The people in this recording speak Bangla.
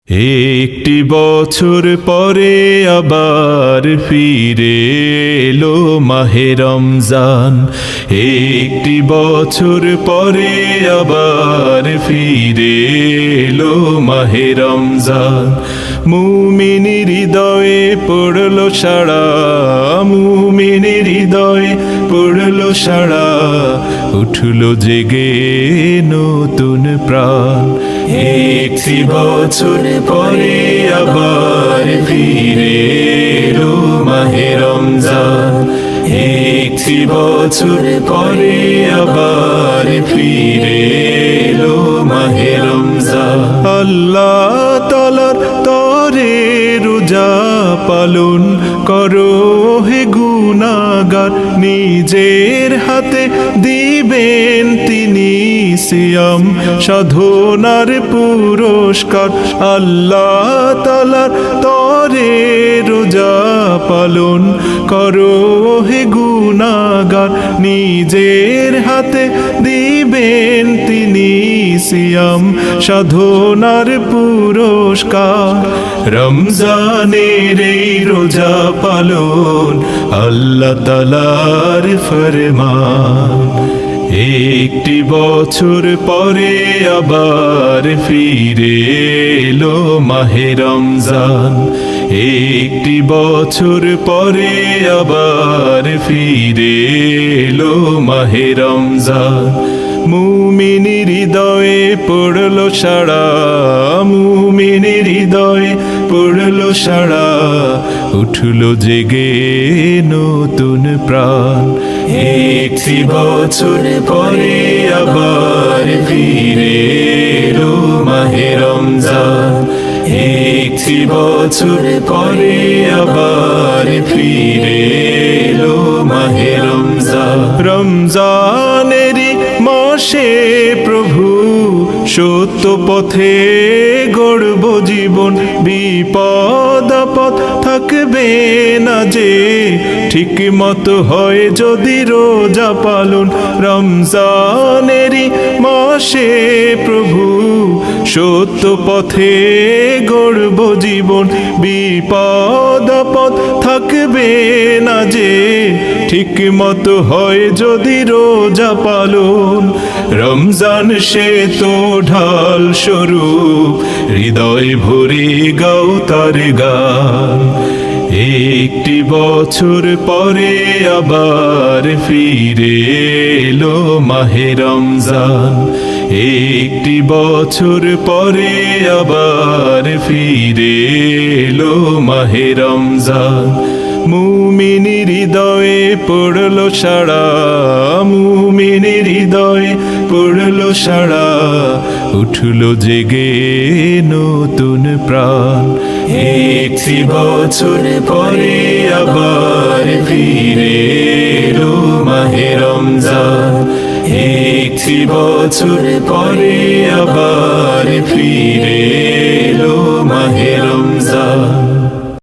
একটি বছর পরে আবার ফিরে এলো মাহে রমজান। একটি বছর পরে আবার ফিরে এলো মাহে রমজান। মুমিনের হৃদয়ে পড়লো সাড়া, মুমিনের হৃদয়ে পড়লো সাড়া, উঠলো জেগে নতুন প্রাণ। একটি বছর পরে আবার ফিরে এলো মাহে রমজান। একটি বছর পরে আবার ফিরে এলো মাহে রমজান। আল্লাহ তাআলার তরে রোজা পালন করো হে গুনাহগার, নিজের হাতে দিবেন তিনি সিয়াম সাধনার পুরস্কার। আল্লাহ তাআলার তরে রোজা পালন করো হে গুনাহগার, নিজের হাতে দিবেন তিনি সিয়াম সাধনার পুরস্কার। রমজানের এই রোজা পালন আল্লাহ তাআলার ফরমান। একটি বছর পরে আবার ফিরে এলো মাহে রমজান। একটি বছর পরে আবার ফিরে এলো মাহে রমজান। মুমিনের হৃদয়ে পড়লো সাড়া, মুমিনের হৃদয়ে পড়লো সাড়া, উঠলো জেগে নতুন প্রাণ। একটি বছর পরে আবার ফিরে এলো মাহে রমজান। একটি বছর পরে আবার ফিরে এলো মাহে রমজান। রমজানেরই মাসে প্রভু সত্য পথে গড়ব জীবন, বিপদ আপদ থাকবে না যে ঠিক মতো হয় যদি রোজা পালন। রমজানেরই মাসে প্রভু সত্য পথে গড়ব জীবন, বিপদ আপদ থাকবে না যে ঠিক মতো হয় যদি রোজা পালন। রমজান সে তো ঢাল স্বরূপ, হৃদয় ভরে গাও তার গান। একটি বছর পরে আবার ফিরে এলো মাহে রমজান। একটি বছর পরে আবার ফিরে এলো মাহে রমজান। মুমিনের হৃদয়ে পড়লো সাড়া, মুমিনের হৃদয়ে পড়লো সাড়া, উঠলো জেগে নতুন প্রাণ। একটি বছর পরে আবার ফিরে এলো মাহে রমজান। একটি বছর পরে আবার ফিরে এলো মাহে